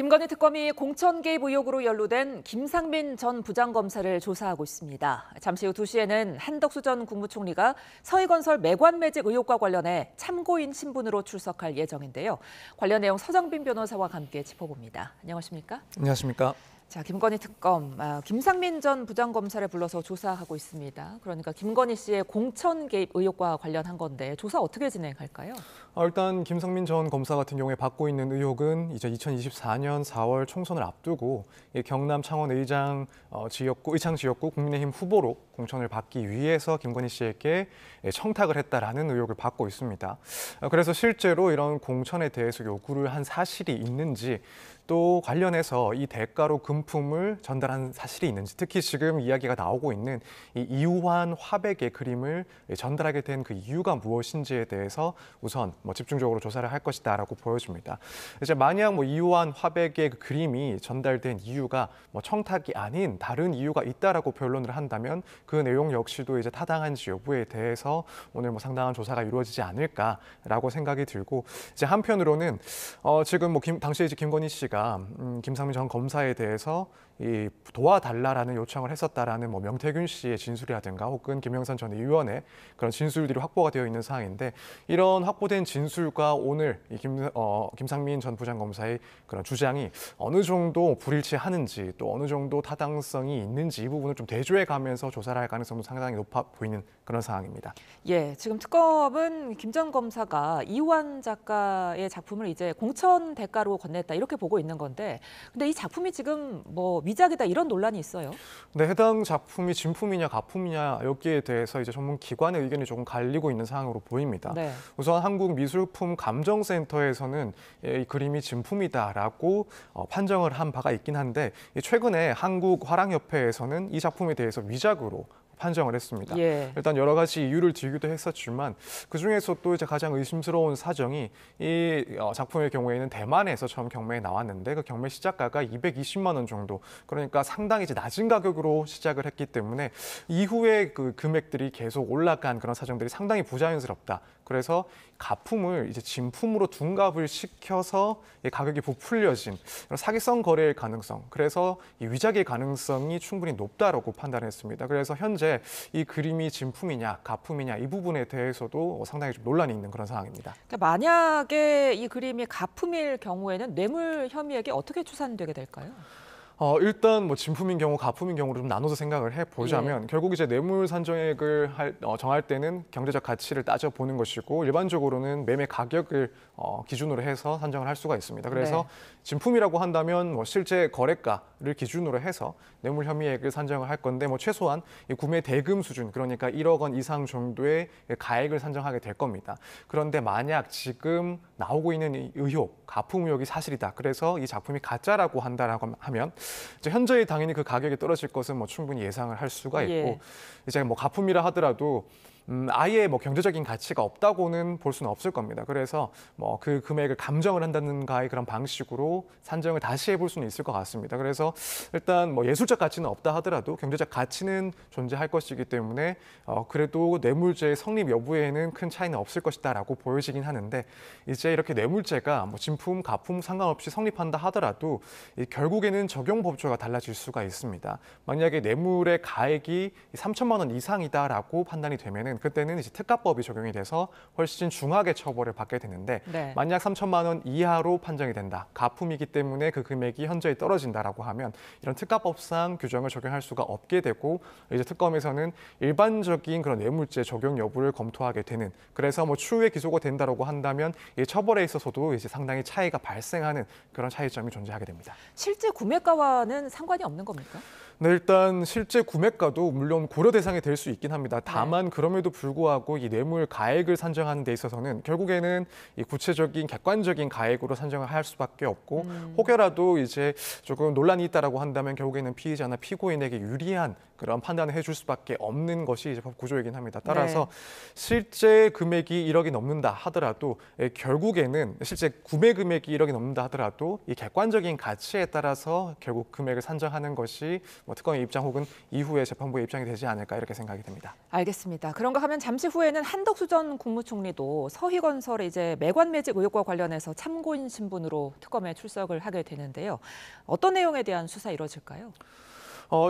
김건희 특검이 공천 개입 의혹으로 연루된 김상민 전 부장검사를 조사하고 있습니다. 잠시 후 2시에는 한덕수 전 국무총리가 서희건설 매관 매직 의혹과 관련해 참고인 신분으로 출석할 예정인데요. 관련 내용 서정빈 변호사와 함께 짚어봅니다. 안녕하십니까? 안녕하십니까? 자, 김건희 특검, 김상민 전 부장검사를 불러서 조사하고 있습니다. 그러니까 김건희 씨의 공천 개입 의혹과 관련한 건데 조사 어떻게 진행할까요? 일단 김상민 전 검사 같은 경우에 받고 있는 의혹은 이제 2024년 4월 총선을 앞두고 경남 창원 의창 지역구 국민의힘 후보로 공천을 받기 위해서 김건희 씨에게 청탁을 했다라는 의혹을 받고 있습니다. 그래서 실제로 이런 공천에 대해서 요구를 한 사실이 있는지, 또 관련해서 이 대가로 금품을 전달한 사실이 있는지, 특히 지금 이야기가 나오고 있는 이 이우환 화백의 그림을 전달하게 된 그 이유가 무엇인지에 대해서 우선 집중적으로 조사를 할 것이다라고 보여집니다. 이제 만약 이우환 화백의 그 그림이 전달된 이유가 청탁이 아닌 다른 이유가 있다라고 변론을 한다면 그 내용 역시도 이제 타당한지 여부에 대해서 오늘 상당한 조사가 이루어지지 않을까라고 생각이 들고, 이제 한편으로는 지금 당시에 이제 김건희 씨가 김상민 전 검사에 대해서 도와달라라는 요청을 했었다라는 명태균 씨의 진술이라든가 혹은 김영선 전 의원의 그런 진술들이 확보가 되어 있는 사항인데, 이런 확보된 진술과 오늘 김상민 전 부장검사의 그런 주장이 어느 정도 불일치하는지, 또 어느 정도 타당성이 있는지 이 부분을 좀 대조해 가면서 조사를 할 가능성도 상당히 높아 보이는 그런 상황입니다. 예, 지금 특검은 김 전 검사가 이우환 작가의 작품을 이제 공천 대가로 건넸다 이렇게 보고 있는 건데, 근데 이 작품이 지금 위작이다 이런 논란이 있어요. 네, 해당 작품이 진품이냐 가품이냐 여기에 대해서 이제 전문 기관의 의견이 조금 갈리고 있는 상황으로 보입니다. 네. 우선 한국미술품 감정센터에서는 이 그림이 진품이다라고 판정을 한 바가 있긴 한데, 최근에 한국화랑협회에서는 이 작품에 대해서 위작으로 판정을 했습니다. 예. 일단 여러 가지 이유를 들기도 했었지만 그중에서 또 이제 가장 의심스러운 사정이 이 작품의 경우에는 대만에서 처음 경매에 나왔는데 그 경매 시작가가 220만 원 정도, 그러니까 상당히 이제 낮은 가격으로 시작을 했기 때문에 이후에 그 금액들이 계속 올라간 그런 사정들이 상당히 부자연스럽다. 그래서 가품을 이제 진품으로 둔갑을 시켜서 가격이 부풀려진 사기성 거래일 가능성, 그래서 이 위작의 가능성이 충분히 높다라고 판단했습니다. 그래서 현재 이 그림이 진품이냐 가품이냐 이 부분에 대해서도 상당히 좀 논란이 있는 그런 상황입니다. 그러니까 만약에 이 그림이 가품일 경우에는 뇌물 혐의액이 어떻게 추산되게 될까요? 일단 진품인 경우, 가품인 경우로 좀 나눠서 생각을 해보자면, 결국 이제 뇌물 산정액을 정할 때는 경제적 가치를 따져보는 것이고, 일반적으로는 매매 가격을 기준으로 해서 산정을 할 수가 있습니다. 그래서 진품이라고 한다면 실제 거래가를 기준으로 해서 뇌물 혐의액을 산정을 할 건데, 최소한 이 구매 대금 수준, 그러니까 1억 원 이상 정도의 가액을 산정하게 될 겁니다. 그런데 만약 지금 나오고 있는 이 의혹, 가품 의혹이 사실이다, 그래서 이 작품이 가짜라고 한다라고 하면 현저히 당연히 그 가격이 떨어질 것은 충분히 예상을 할 수가 있고, 이제 가품이라 하더라도 아예 경제적인 가치가 없다고는 볼 수는 없을 겁니다. 그래서 그 금액을 감정을 한다는가의 그런 방식으로 산정을 다시 해볼 수는 있을 것 같습니다. 그래서 일단 예술적 가치는 없다 하더라도 경제적 가치는 존재할 것이기 때문에 그래도 뇌물죄의 성립 여부에는 큰 차이는 없을 것이다라고 보여지긴 하는데, 이제 이렇게 뇌물죄가 진품, 가품 상관없이 성립한다 하더라도 결국에는 적용 법조가 달라질 수가 있습니다. 만약에 뇌물의 가액이 3천만 원 이상이다라고 판단이 되면은 그때는 이제 특가법이 적용이 돼서 훨씬 중하게 처벌을 받게 되는데, 만약 3천만 원 이하로 판정이 된다, 가품이기 때문에 그 금액이 현저히 떨어진다라고 하면 이런 특가법상 규정을 적용할 수가 없게 되고, 이제 특검에서는 일반적인 그런 뇌물죄 적용 여부를 검토하게 되는, 그래서 추후에 기소가 된다라고 한다면 이 처벌에 있어서도 이제 상당히 차이가 발생하는 그런 차이점이 존재하게 됩니다. 실제 구매가와는 상관이 없는 겁니까? 네, 일단 실제 구매가도 물론 고려 대상이 될 수 있긴 합니다. 다만 그럼에도 불구하고 이 뇌물 가액을 산정하는 데 있어서는 결국에는 이 구체적인 객관적인 가액으로 산정을 할 수밖에 없고, 혹여라도 이제 조금 논란이 있다라고 한다면 결국에는 피의자나 피고인에게 유리한 그런 판단을 해줄 수밖에 없는 것이 이제 법 구조이긴 합니다. 따라서 실제 금액이 1억이 넘는다 하더라도 결국에는 실제 구매 금액이 1억이 넘는다 하더라도 이 객관적인 가치에 따라서 결국 금액을 산정하는 것이 뭐 특검의 입장 혹은 이후에 재판부의 입장이 되지 않을까 이렇게 생각이 됩니다. 알겠습니다. 그런가 하면 잠시 후에는 한덕수 전 국무총리도 서희건설의 이제 매관 매직 의혹과 관련해서 참고인 신분으로 특검에 출석을 하게 되는데요. 어떤 내용에 대한 수사 이루어질까요?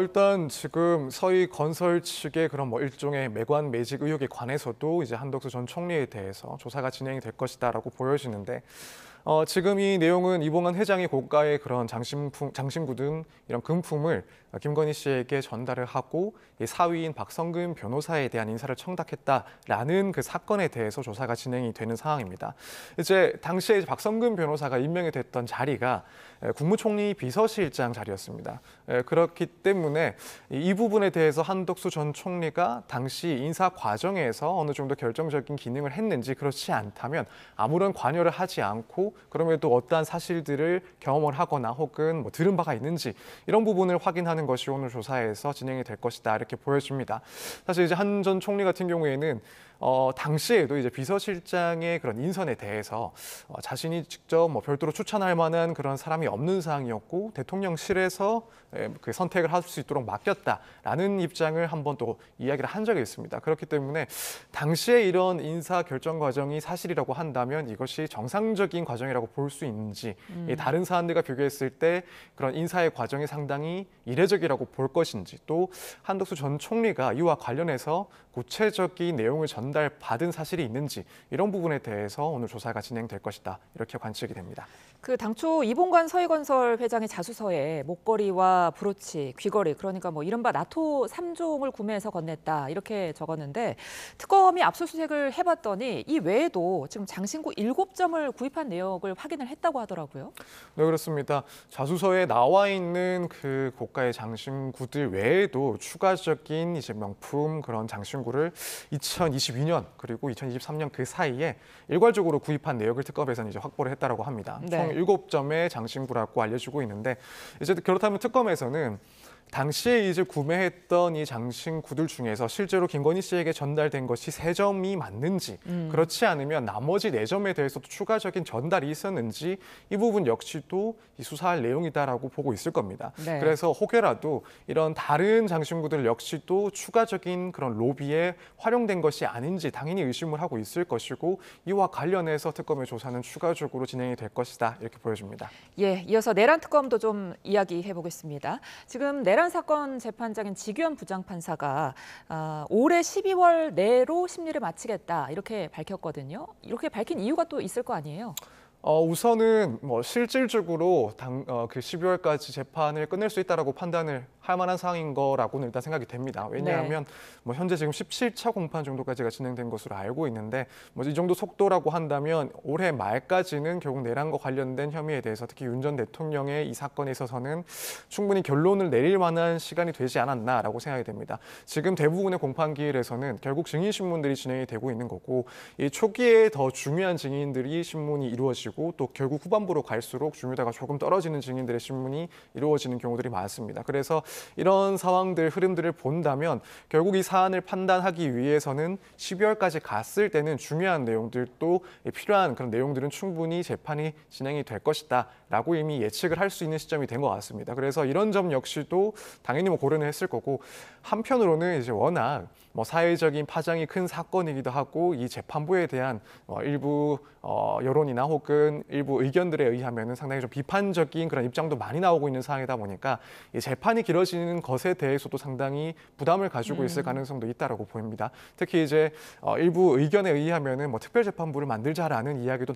일단 지금 서희건설 측의 그런 뭐 일종의 매관 매직 의혹에 관해서도 이제 한덕수 전 총리에 대해서 조사가 진행이 될 것이다라고 보여지는데 지금 이 내용은 이봉환 회장이 고가의 그런 장신구 등 이런 금품을 김건희 씨에게 전달을 하고 이 사위인 박성근 변호사에 대한 인사를 청탁했다라는 그 사건에 대해서 조사가 진행이 되는 상황입니다. 이제 당시에 박성근 변호사가 임명이 됐던 자리가 국무총리 비서실장 자리였습니다. 그렇기 때문에 이 부분에 대해서 한덕수 전 총리가 당시 인사 과정에서 어느 정도 결정적인 기능을 했는지 그렇지 않다면 아무런 관여를 하지 않고 그럼에도 어떠한 사실들을 경험을 하거나 혹은 뭐 들은 바가 있는지 이런 부분을 확인하는 것이 오늘 조사에서 진행이 될 것이다 이렇게 보여집니다. 사실 이제 한 전 총리 같은 경우에는 당시에도 이제 비서실장의 그런 인선에 대해서 자신이 직접 뭐 별도로 추천할 만한 그런 사람이 없는 상황이었고 대통령실에서 그 선택을 할 수 있도록 맡겼다라는 입장을 한번 또 이야기를 한 적이 있습니다. 그렇기 때문에 당시에 이런 인사 결정 과정이 사실이라고 한다면 이것이 정상적인 과정이라고 볼 수 있는지 다른 사안들과 비교했을 때 그런 인사의 과정이 상당히 이례적이라고 볼 것인지 또 한덕수 전 총리가 이와 관련해서 구체적인 내용을 전달받은 사실이 있는지 이런 부분에 대해서 오늘 조사가 진행될 것이다 이렇게 관측이 됩니다. 그 당초 이봉관 서희건설 회장의 자수서에 목걸이와 브로치, 귀걸이 그러니까 뭐 이른바 나토 3종을 구매해서 건넸다 이렇게 적었는데 특검이 압수수색을 해봤더니 이 외에도 지금 장신구 7점을 구입한 내역을 확인을 했다고 하더라고요. 네, 그렇습니다. 자수서에 나와 있는 그 고가의 장신구들 외에도 추가적인 이제 명품 그런 장신구를 2022년 그리고 2023년 그 사이에 일괄적으로 구입한 내역을 특검에서는 이제 확보를 했다라고 합니다. 네. 총 7점의 장신구라고 알려지고 있는데 이제 그렇다면 특검에서는 당시에 이제 구매했던 이 장신구들 중에서 실제로 김건희 씨에게 전달된 것이 3점이 맞는지 그렇지 않으면 나머지 4점에 대해서도 추가적인 전달이 있었는지 이 부분 역시도 이 수사할 내용이다라고 보고 있을 겁니다. 네. 그래서 혹여라도 이런 다른 장신구들 역시도 추가적인 그런 로비에 활용된 것이 아닌지 당연히 의심을 하고 있을 것이고 이와 관련해서 특검의 조사는 추가적으로 진행이 될 것이다 이렇게 보여집니다. 예, 이어서 내란 특검도 좀 이야기해 보겠습니다. 지금 내란 사건 재판장인 지규현 부장판사가 올해 12월 내로 심리를 마치겠다 이렇게 밝혔거든요. 이렇게 밝힌 이유가 또 있을 거 아니에요? 우선은 뭐 실질적으로 그 12월까지 재판을 끝낼 수 있다라고 판단을 할 만한 상황인 거라고는 일단 생각이 됩니다. 왜냐하면 뭐 현재 지금 17차 공판 정도까지가 진행된 것으로 알고 있는데 뭐 이 정도 속도라고 한다면 올해 말까지는 결국 내란과 관련된 혐의에 대해서 특히 윤 전 대통령의 이 사건에 있어서는 충분히 결론을 내릴 만한 시간이 되지 않았나라고 생각이 됩니다. 지금 대부분의 공판 기일에서는 결국 증인 신문들이 진행이 되고 있는 거고 이 초기에 더 중요한 증인들이 신문이 이루어지고 또 결국 후반부로 갈수록 중요도가 조금 떨어지는 증인들의 신문이 이루어지는 경우들이 많습니다. 그래서 이런 상황들, 흐름들을 본다면 결국 이 사안을 판단하기 위해서는 12월까지 갔을 때는 중요한 내용들도 필요한 그런 내용들은 충분히 재판이 진행이 될 것이다 라고 이미 예측을 할 수 있는 시점이 된 것 같습니다. 그래서 이런 점 역시도 당연히 뭐 고려는 했을 거고 한편으로는 이제 워낙 뭐 사회적인 파장이 큰 사건이기도 하고 이 재판부에 대한 일부 여론이나 혹은 일부 의견들에 의하면은 상당히 좀 비판적인 그런 입장도 많이 나오고 있는 상황이다 보니까 이 재판이 길어지는 것에 대해서도 상당히 부담을 가지고 있을 가능성도 있다라고 보입니다. 특히 이제 일부 의견에 의하면은 뭐 특별재판부를 만들자라는 이야기도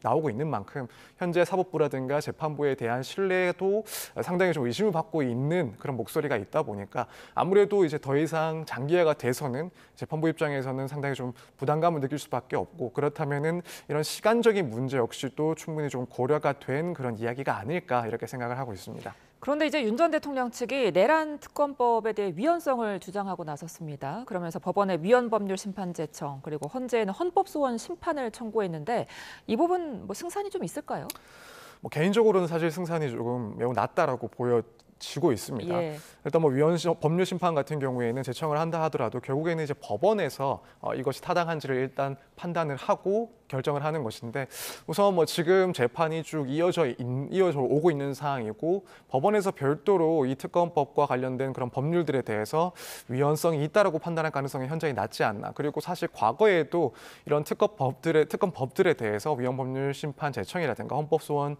나오고 있는 만큼 현재 사법부라든가 재판부에 대한 신뢰도 상당히 좀 의심을 받고 있는 그런 목소리가 있다 보니까 아무래도 이제 더 이상 장기화가 돼서는 재판부 입장에서는 상당히 좀 부담감을 느낄 수밖에 없고 그렇다면은 이런 시간적인 문제 역시도 충분히 좀 고려가 된 그런 이야기가 아닐까 이렇게 생각을 하고 있습니다. 그런데 이제 윤 전 대통령 측이 내란 특검법에 대해 위헌성을 주장하고 나섰습니다. 그러면서 법원에 위헌법률심판제청 그리고 헌재에는 헌법소원 심판을 청구했는데 이 부분 뭐 승산이 좀 있을까요? 뭐 개인적으로는 사실 승산이 조금 매우 낮다라고 보여지고 있습니다. 예. 일단 뭐 법률 심판 같은 경우에는 제청을 한다 하더라도 결국에는 이제 법원에서 이것이 타당한지를 일단 판단을 하고 결정을 하는 것인데 우선 뭐 지금 재판이 쭉 이어져 오고 있는 상황이고 법원에서 별도로 이 특검법과 관련된 그런 법률들에 대해서 위헌성이 있다라고 판단할 가능성이 현저히 낮지 않나. 그리고 사실 과거에도 이런 특검법들에 대해서 위헌법률 심판 제청이라든가 헌법소원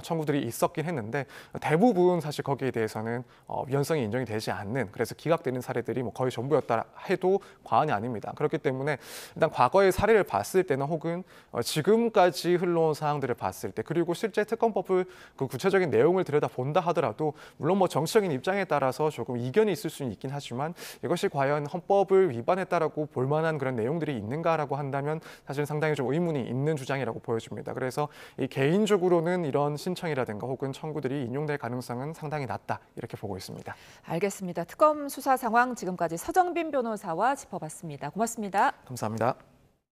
청구들이 있었긴 했는데 대부분 사실 거기에 대해서는 위헌성이 인정이 되지 않는, 그래서 기각되는 사례들이 뭐 거의 전부였다 해도 과언이 아닙니다. 그렇기 때문에 일단 과거의 사례를 봤을 때는 혹은 지금까지 흘러온 사항들을 봤을 때, 그리고 실제 특검법을 그 구체적인 내용을 들여다본다 하더라도 물론 뭐 정치적인 입장에 따라서 조금 이견이 있을 수는 있긴 하지만 이것이 과연 헌법을 위반했다라고 볼 만한 그런 내용들이 있는가라고 한다면 사실 상당히 좀 의문이 있는 주장이라고 보여집니다. 그래서 이 개인적으로는 이런 신청이라든가 혹은 청구들이 인용될 가능성은 상당히 낮다, 이렇게 보고 있습니다. 알겠습니다. 특검 수사 상황 지금까지 서정빈 변호사와 짚어봤습니다. 고맙습니다. 감사합니다.